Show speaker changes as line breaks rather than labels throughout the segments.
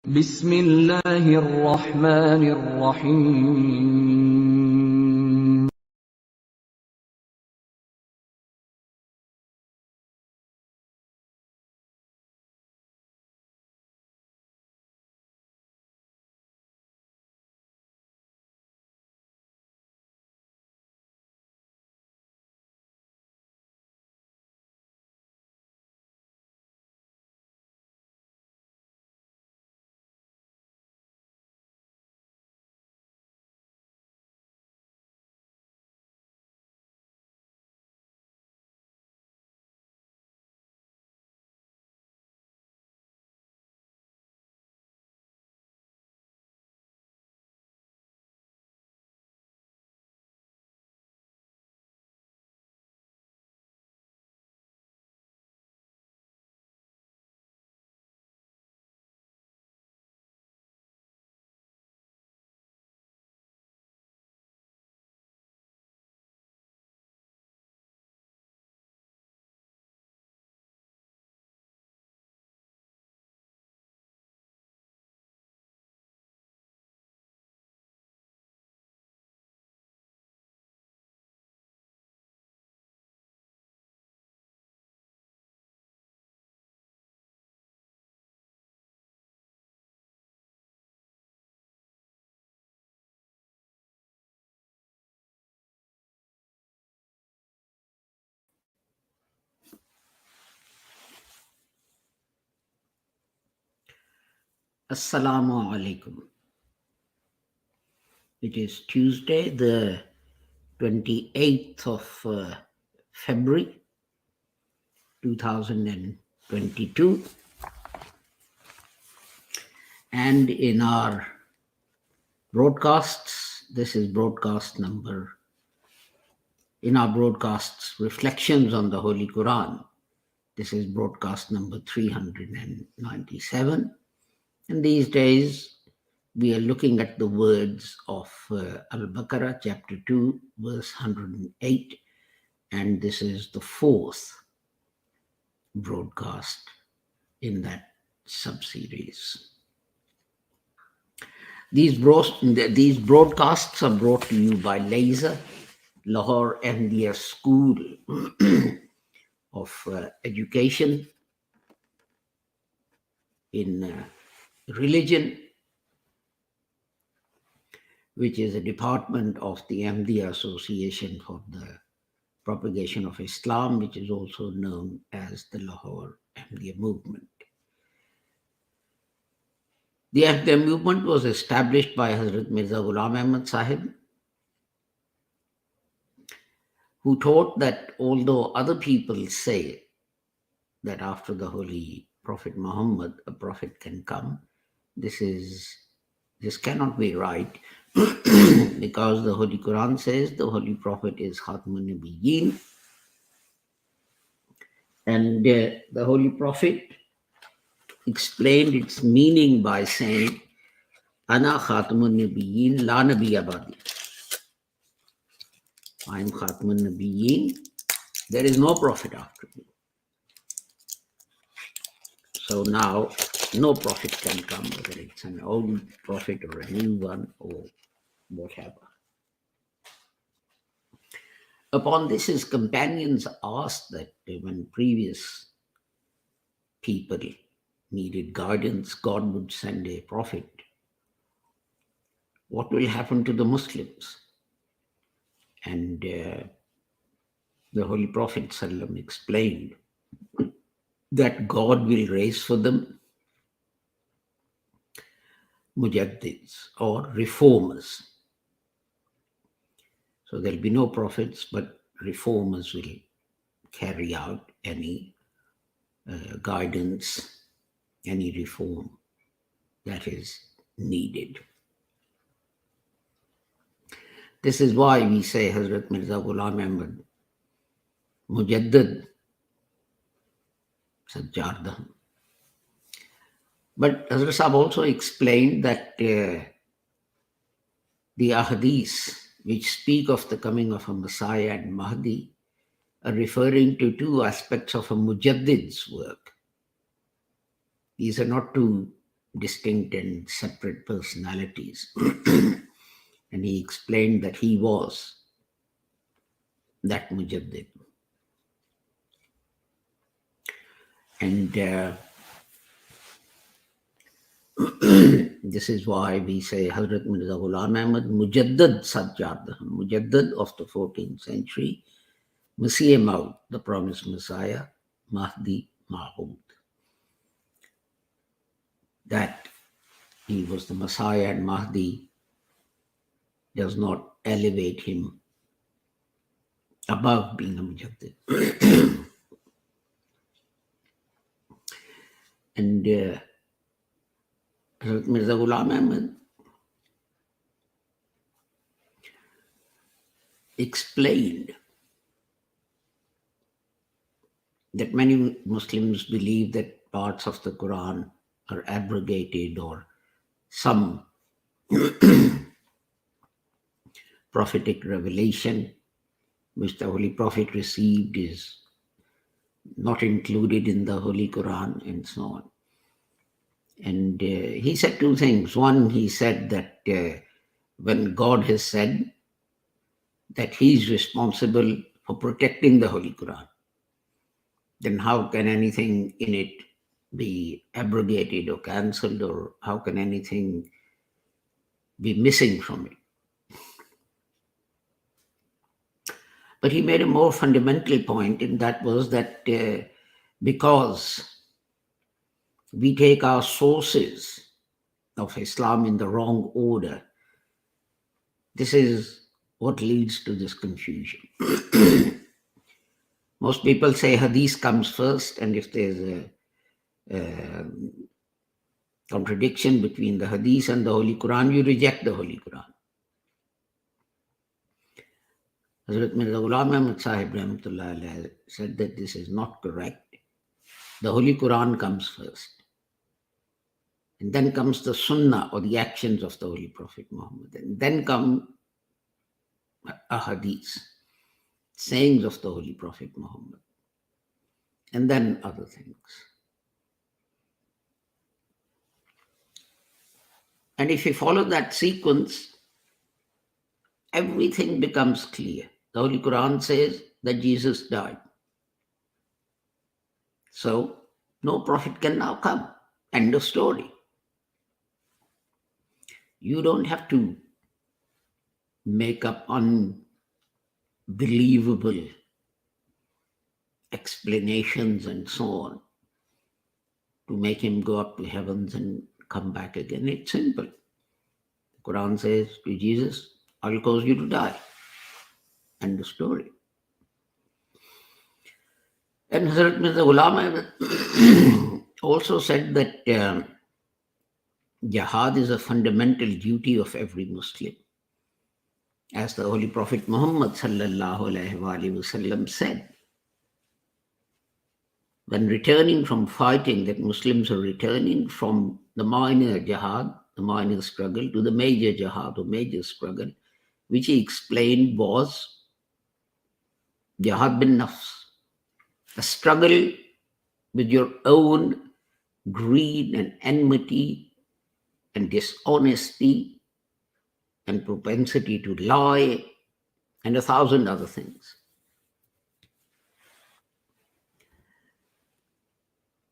بسم الله الرحمن الرحيم
Assalamu alaikum. It is Tuesday, the 28th of February 2022. And in our broadcasts, this is broadcast number, in our broadcasts, Reflections on the Holy Quran, this is broadcast number 397. And these days, we are looking at the words of Al-Baqarah, chapter 2, verse 108, and this is the fourth broadcast in that sub-series. These broadcasts are brought to you by LASER, Lahore Ahmadiyya School of Education in Religion, which is a department of the Ahmadiyya Association for the Propagation of Islam, which is also known as the Lahore Ahmadiyya Movement. The Ahmadiyya movement was established by Hazrat Mirza Ghulam Ahmad Sahib, who taught that although other people say that after the Holy Prophet Muhammad, a prophet can come, this cannot be right because the Holy Quran says the Holy Prophet is Khatmun Nabiyyin, and the Holy Prophet explained its meaning by saying, Ana Khatmun Nabiyyin la Nabiyya ba'di. I am Khatmun Nabiyyin. There is no prophet after me. So now no prophet can come, whether it's an old prophet or a new one or whatever. Upon this, his companions asked that when previous people needed guidance, God would send a prophet. What will happen to the Muslims? And the Holy Prophet ﷺ explained that God will raise for them mujaddids or reformers. So there'll be no prophets, but reformers will carry out any guidance, any reform that is needed. This is why we say Hazrat Mirza Ghulam Ahmad Mujaddid Sajjardhan. But Hazrat Sahib also explained that the ahadith which speak of the coming of a Messiah and Mahdi are referring to two aspects of a Mujaddid's work. These are not two distinct and separate personalities. And he explained that he was that Mujaddid. And this is why we say Hazrat Mirza Ghulam Ahmad Mujaddid Sajjad, Mujaddid of the 14th century, Masih Maud, the promised Messiah, Mahdi Mahud. That he was the Messiah and Mahdi does not elevate him above being a Mujaddid. And Hazrat Mirza Ghulam Ahmad explained that many Muslims believe that parts of the Quran are abrogated, or some prophetic revelation which the Holy Prophet received is not included in the Holy Quran, and so on. And he said two things. One, he said that when God has said that he is responsible for protecting the Holy Quran, then how can anything in it be abrogated or cancelled, or how can anything be missing from it? But he made a more fundamental point, and that was that because we take our sources of Islam in the wrong order, this is what leads to this confusion. Most people say Hadith comes first, and if there's a contradiction between the Hadith and the Holy Quran, you reject the Holy Quran. Hazrat Mirza Ghulam Ahmad Sahib Rahmatullah Alayhi said that this is not correct. The Holy Quran comes first. And then comes the Sunnah, or the actions of the Holy Prophet Muhammad. And then come a Hadith, sayings of the Holy Prophet Muhammad. And then other things. And if you follow that sequence, everything becomes clear. The Holy Quran says that Jesus died. So no prophet can now come. End of story. You don't have to make up unbelievable explanations and so on to make him go up to heavens and come back again. It's simple. The Quran says to Jesus, I'll cause you to die. End of story. And Hazrat Mirza Ghulam Ahmad also said that jihad is a fundamental duty of every Muslim. As the Holy Prophet Muhammad sallallahu alaihi wasallam said, when returning from fighting, that Muslims are returning from the minor jihad, the minor struggle, to the major jihad or major struggle, which he explained was jihad bin nafs, a struggle with your own greed and enmity and dishonesty and propensity to lie and 1,000 other things.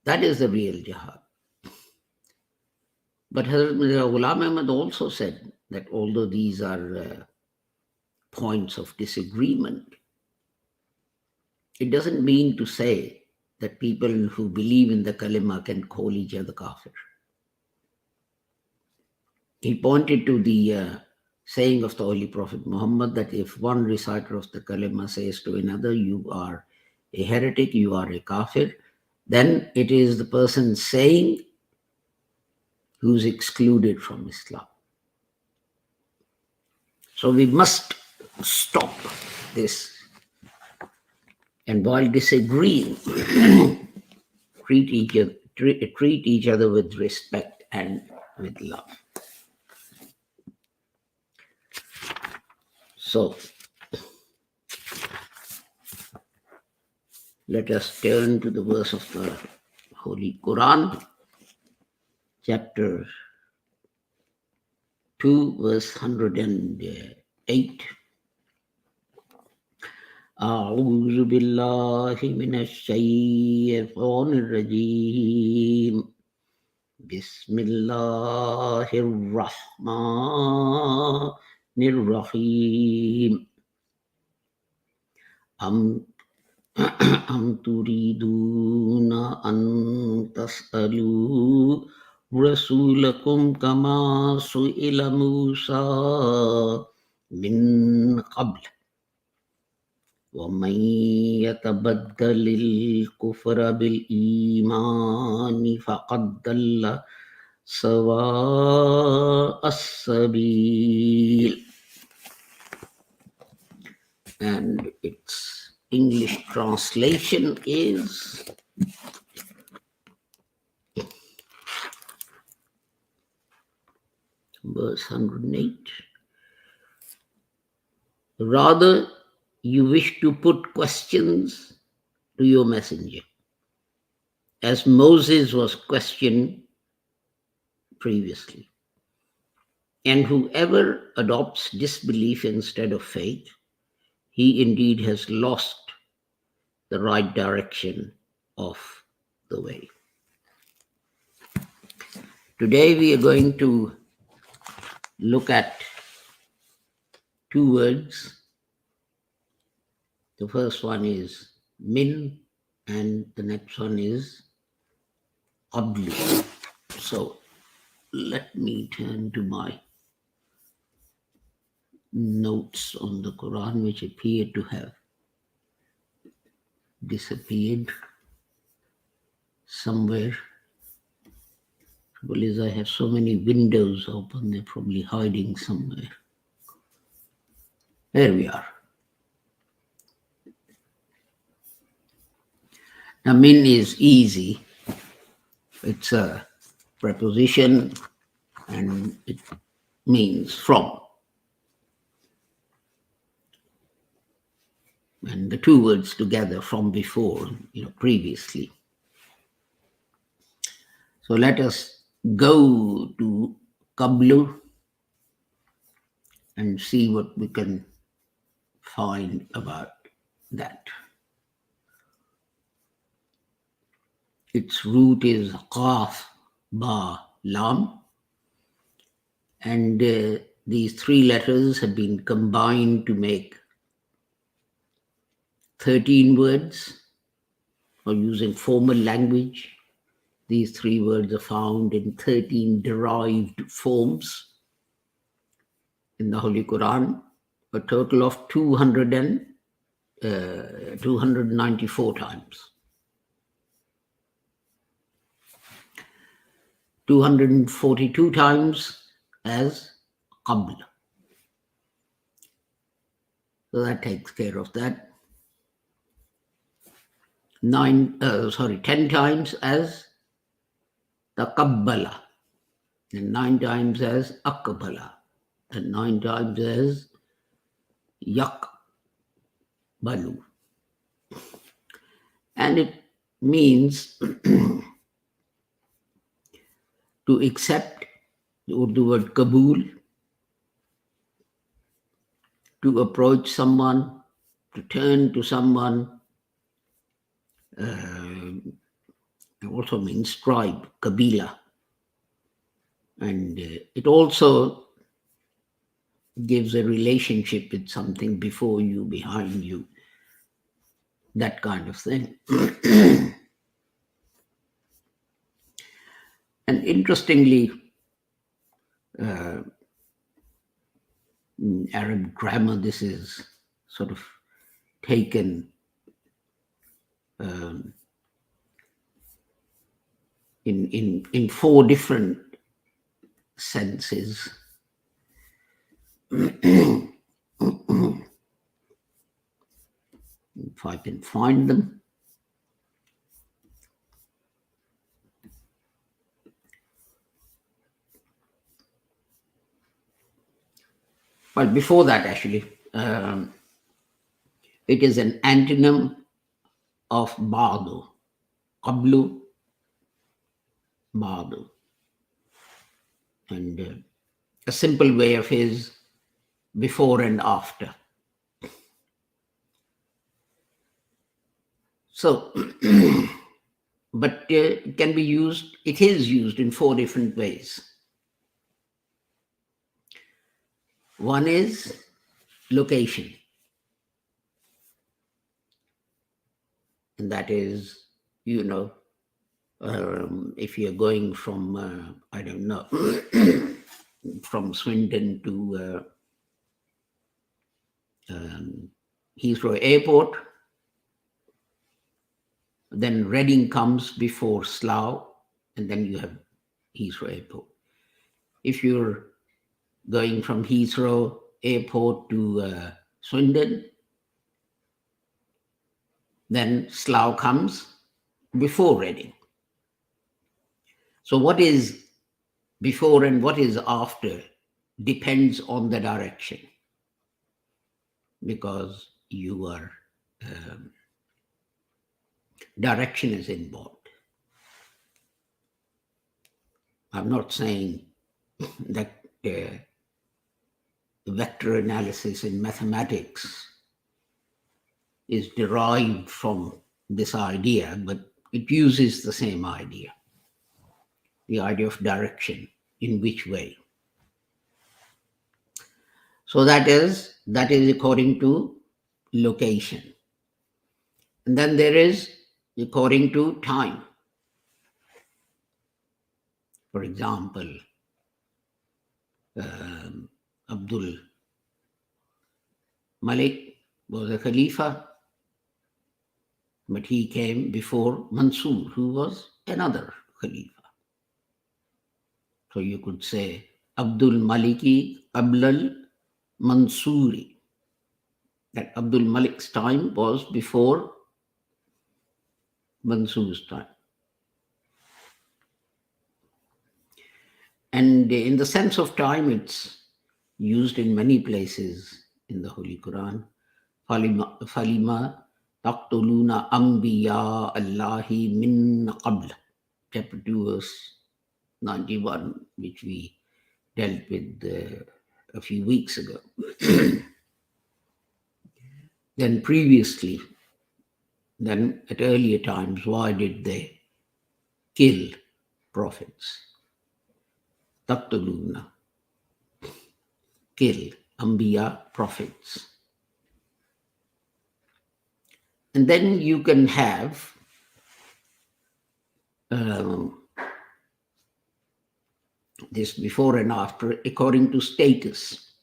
That is the real jihad. But Hazrat Mirza Ghulam Ahmad also said that although these are points of disagreement, it doesn't mean to say that people who believe in the kalima can call each other kafir. He pointed to the saying of the Holy Prophet Muhammad that if one reciter of the kalima says to another, you are a heretic, you are a kafir, then it is the person saying who's excluded from Islam. So we must stop this. And while disagreeing, treat each other with respect and with love. So, let us turn to the verse of the Holy Quran, chapter 2, verse 108. أعوذ بالله من الشيطان الرجيم بسم الله الرحمن الرحيم أم تريدون أن تسألوا رسولكم كما سئل موسى من قبل ومن يتبدل الكفر بالإيمان فقد ضل سواء السبيل. And its English translation is verse 108. Rather, you wish to put questions to your messenger, as Moses was questioned previously. And whoever adopts disbelief instead of faith, he indeed has lost the right direction of the way. Today we are going to look at two words. The first one is min and the next one is qablu. So let me turn to my notes on the Quran, which appear to have disappeared somewhere. Trouble is, I have so many windows open, they're probably hiding somewhere. There we are. Now, min is easy. It's a preposition and it means from. And the two words together, from before, previously. So let us go to qablu and see what we can find about that. Its root is qaf, ba, lam, and these three letters have been combined to make 13 words, or using formal language. These three words are found in 13 derived forms in the Holy Quran, a total of 294 times. 242 times as qabl. So that takes care of that. 10 times as taqabbala, and 9 times as aqbala, and 9 times as yaqbalu. And it means to accept, the Urdu word kabul, to approach someone, to turn to someone. It also means tribe, kabila. And it also gives a relationship with something before you, behind you, that kind of thing. And interestingly, in Arab grammar, this is sort of taken in 4 different senses. If I can find them. Well, before that, actually, it is an antonym of ba'du, qablu, ba'du. And a simple way of is before and after. So, but it can be used, it is used in 4 different ways. One is location, and that is, if you're going from, I don't know, from Swindon to Heathrow Airport, then Reading comes before Slough, and then you have Heathrow Airport. If you're going from Heathrow Airport to Swindon, then Slough comes before Reading. So what is before and what is after depends on the direction, because you are direction is involved. I'm not saying that vector analysis in mathematics is derived from this idea, but it uses the same idea, the idea of direction, in which way. So that is according to location. And then there is according to time. For example, Abdul Malik was a Khalifa, but he came before Mansur, who was another Khalifa. So you could say Abdul Maliki Ablal Mansuri. That Abdul Malik's time was before Mansur's time. And in the sense of time, it's used in many places in the Holy Quran. Falima taqtuluna anbiya Allahi min qabl. Chapter 2, verse 91, which we dealt with a few weeks ago. Then previously, then at earlier times, why did they kill prophets? Taqtuluna, kill Anbiya, prophets. And then you can have this before and after according to status.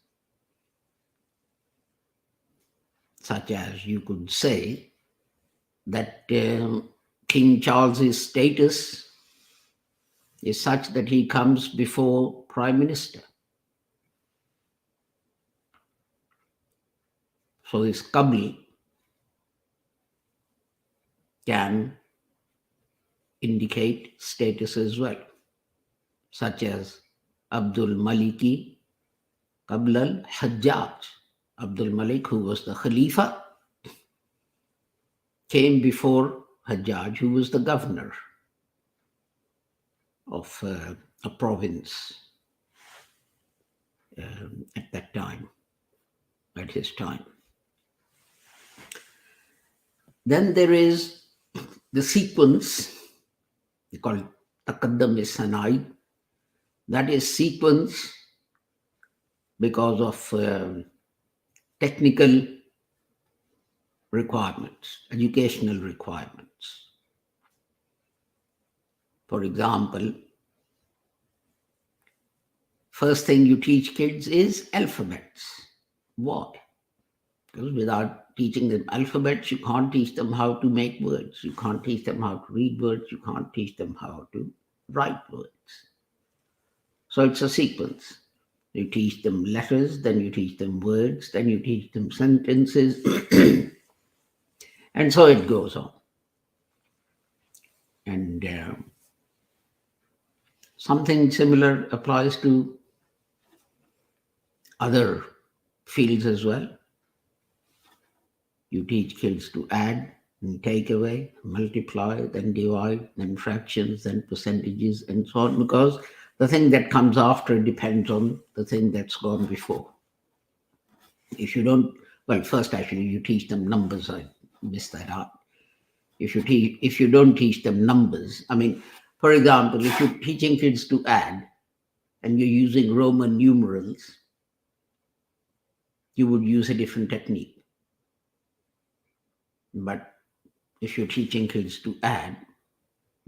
Such as you could say that King Charles's status is such that he comes before Prime Minister. So this qabl can indicate status as well, such as Abdul Maliki qabl al-Hajjaj. Abdul Malik, who was the Khalifa, came before Hajjaj, who was the governor of a province at that time, at his time. Then there is the sequence, called Taqaddam-e-Sanai. That is sequence because of technical requirements, educational requirements. For example, first thing you teach kids is alphabets. Why? Because without teaching them alphabets, you can't teach them how to make words. You can't teach them how to read words. You can't teach them how to write words. So it's a sequence. You teach them letters, then you teach them words, then you teach them sentences, and so it goes on. And something similar applies to other fields as well. You teach kids to add and take away, multiply, then divide, then fractions, then percentages, and so on, because The thing that comes after depends on the thing that's gone before. If you don't, well, first actually you teach them numbers. I missed that out. If you don't teach them numbers, I mean, for example, if you're teaching kids to add and you're using Roman numerals, you would use a different technique. But if you're teaching kids to add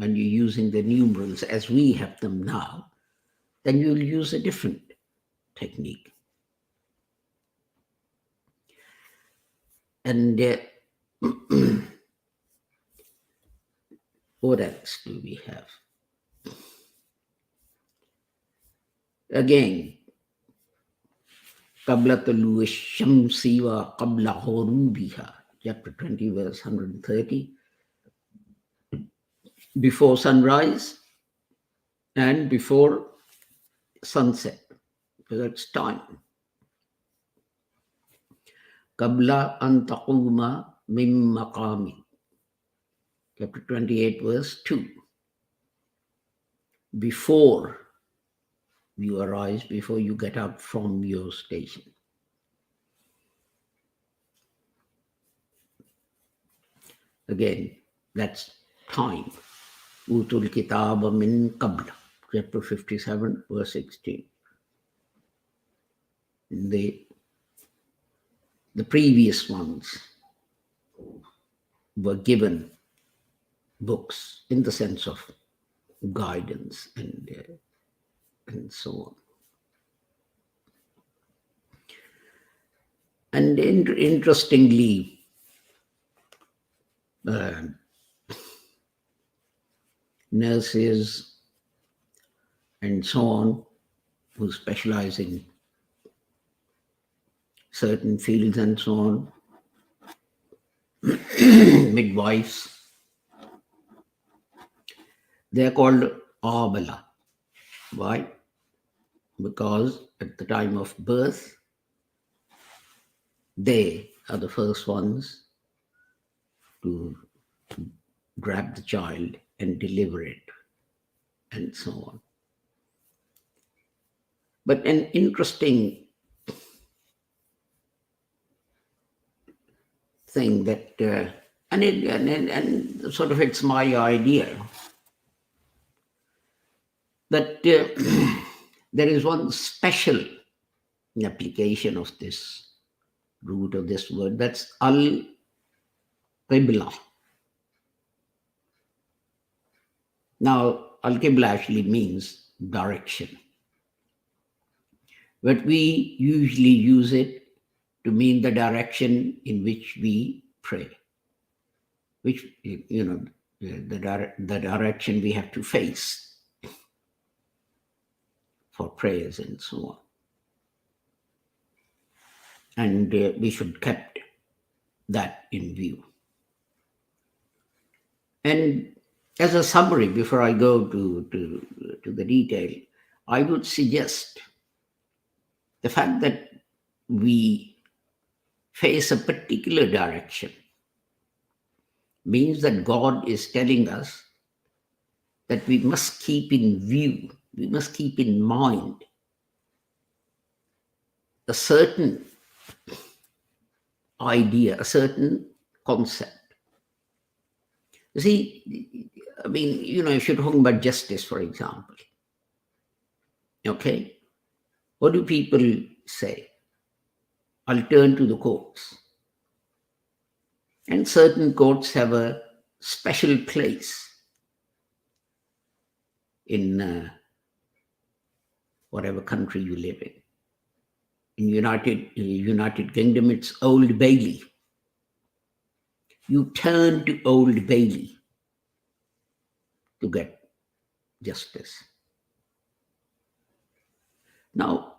and you're using the numerals as we have them now, then you'll use a different technique. And what else do we have? Again, قَبْلَ طُلُوعِ الشَّمْسِ وَقَبْلَ غُرُوبِهَا, chapter 20, verse 130. Before sunrise and before sunset. So that's time. قَبْلَ أَن تَقُومَ مِن مَقَامٍ, chapter 28, verse 2. Before you arise, before you get up from your station. Again, that's time. Utul Kitaba min qabla, chapter 57, verse 16. The previous ones were given books in the sense of guidance and so on. And interestingly, nurses and so on who specialize in certain fields and so on, midwives, they're called Abala. Why? Because at the time of birth, they are the first ones to grab the child and deliver it, and so on. But an interesting thing that, and sort of it's my idea, that there is one special application of this root of this word, that's al-qibla. Now, al-qibla actually means direction, but we usually use it to mean the direction in which we pray, which, the direction we have to face for prayers and so on. And we should keep that in view. And as a summary, before I go to the detail, I would suggest the fact that we face a particular direction means that God is telling us that we must keep in view, we must keep in mind a certain idea, a certain concept. You see, I mean, if you're talking about justice, for example, okay, what do people say? I'll turn to the courts. And certain courts have a special place in whatever country you live in. In United Kingdom, it's Old Bailey. You turn to Old Bailey to get justice. Now,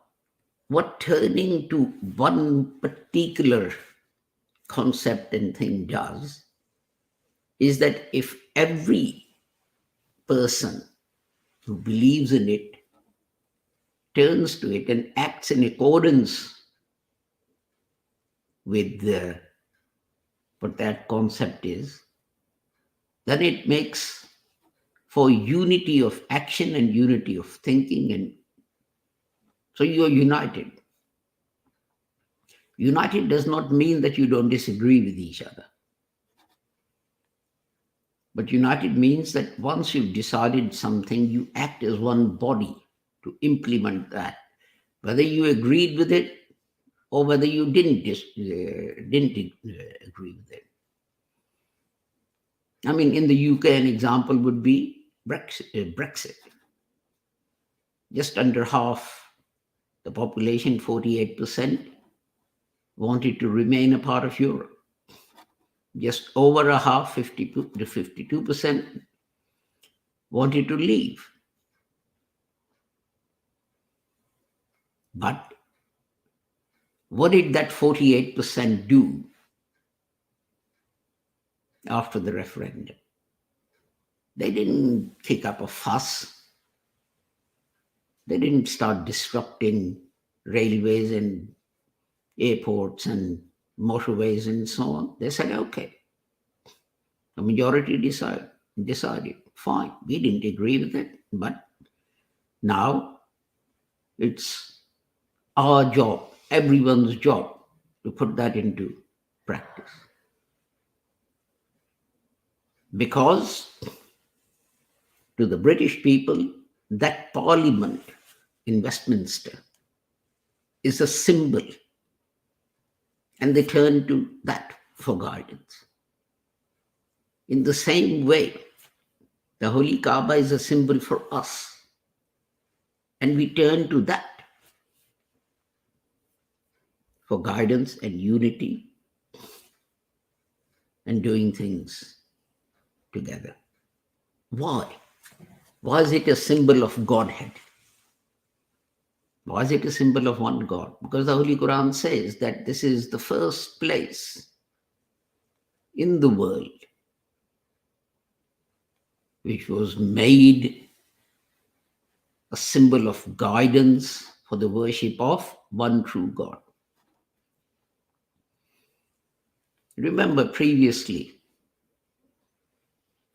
what turning to one particular concept and thing does is that if every person who believes in it turns to it and acts in accordance with what that concept is, then it makes for unity of action and unity of thinking, and so you're united. United does not mean that you don't disagree with each other. But united means that once you've decided something, you act as one body to implement that, whether you agreed with it or whether you didn't agree with it. I mean, in the UK, an example would be Brexit. Just under half the population, 48%, wanted to remain a part of Europe. Just over a half, 50 to 52%, wanted to leave. But what did that 48% do after the referendum? They didn't kick up a fuss. They didn't start disrupting railways and airports and motorways and so on. They said, okay, the majority decided, fine, we didn't agree with it, but now it's our job, everyone's job, to put that into practice. Because to the British people, that Parliament in Westminster is a symbol, and they turn to that for guidance. In the same way, the Holy Kaaba is a symbol for us, and we turn to that for guidance and unity and doing things together. Why? Why is it a symbol of Godhead? Why is it a symbol of one God? Because the Holy Quran says that this is the first place in the world which was made a symbol of guidance for the worship of one true God. Remember previously,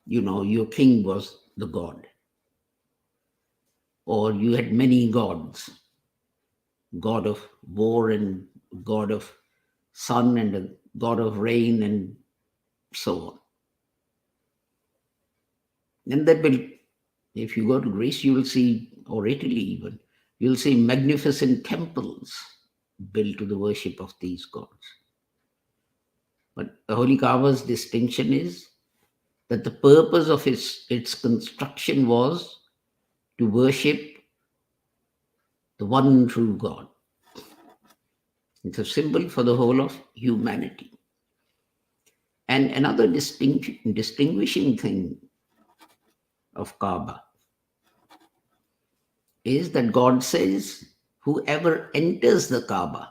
your king was the god, or you had many gods, god of war and god of sun and a god of rain and so on. And they built, if you go to Greece, you will see, or Italy even, you'll see magnificent temples built to the worship of these gods. But the Holy Kaaba's distinction is that the purpose of its construction was to worship the one true God. It's a symbol for the whole of humanity. And another distinguishing thing of Kaaba is that God says, whoever enters the Kaaba,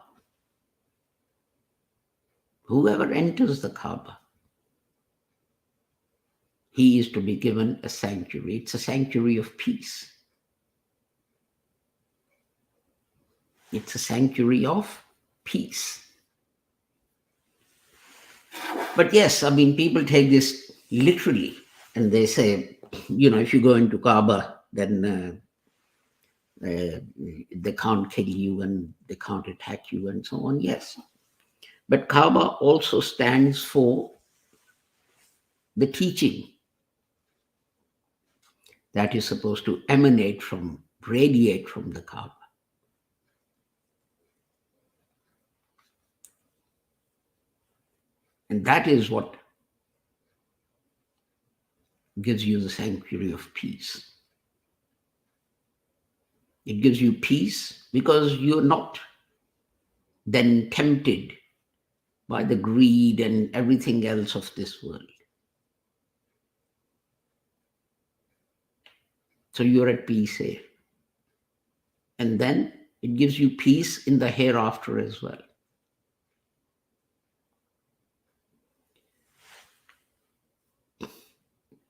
he is to be given a sanctuary. It's a sanctuary of peace. It's a sanctuary of peace. But yes, people take this literally, and they say, if you go into Kaaba, then they can't kill you and they can't attack you and so on. Yes. But Kaaba also stands for the teaching that is supposed to radiate from the Kaaba. And that is what gives you the sanctuary of peace. It gives you peace because you're not then tempted by the greed and everything else of this world. So you're at peace here. And then it gives you peace in the hereafter as well.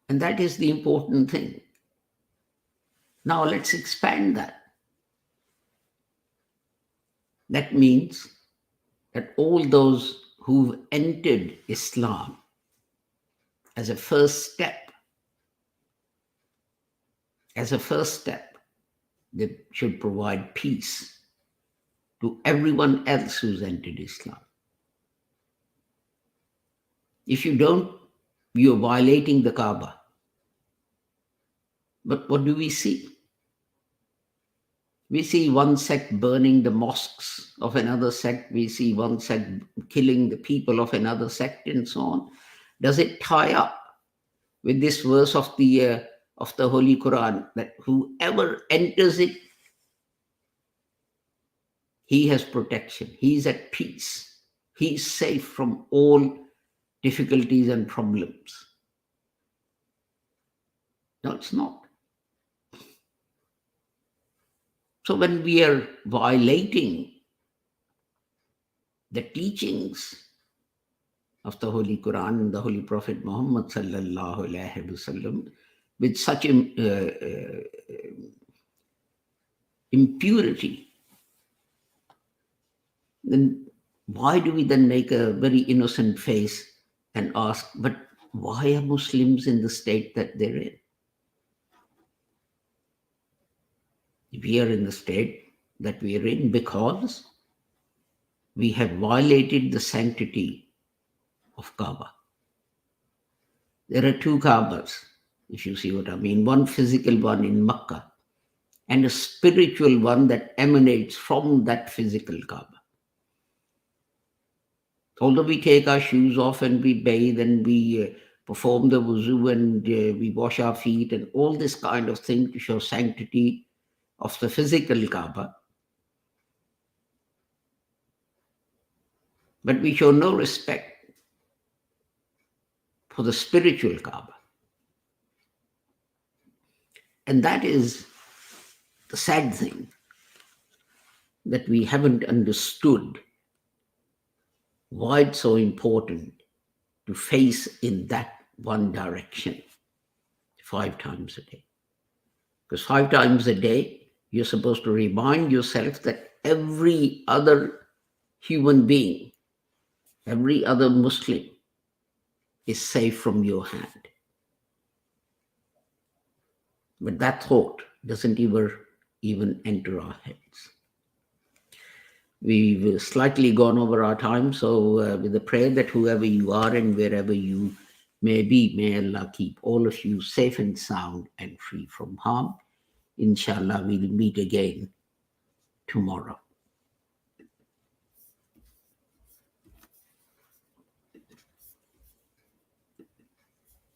And that is the important thing. Now let's expand that. That means that all those who've entered Islam as a first step as a first step, that should provide peace to everyone else who's entered Islam. If you don't, you're violating the Kaaba. But what do we see? We see one sect burning the mosques of another sect. We see one sect killing the people of another sect, and so on. Does it tie up with this verse of the Holy Quran that whoever enters it, he has protection, he is at peace, he is safe from all difficulties and problems? No, it's not. So when we are violating the teachings of the Holy Quran and the Holy Prophet Muhammad sallallahu alaihi wasallam with such impurity, then why do we then make a very innocent face and ask, but why are Muslims in the state that they're in? We are in the state that we are in because we have violated the sanctity of Kaaba. There are two Kaabas, if you see what I mean. One physical one in Makkah and a spiritual one that emanates from that physical Kaaba. Although we take our shoes off and we bathe and we perform the wuzu and we wash our feet and all this kind of thing to show sanctity of the physical Kaaba, but we show no respect for the spiritual Kaaba. And that is the sad thing, that we haven't understood why it's so important to face in that one direction 5 times a day. Because 5 times a day, you're supposed to remind yourself that every other human being, every other Muslim is safe from your hand. But that thought doesn't even enter our heads. We've slightly gone over our time, so with the prayer that whoever you are and wherever you may be, may Allah keep all of you safe and sound and free from harm. Inshallah, we'll meet again tomorrow.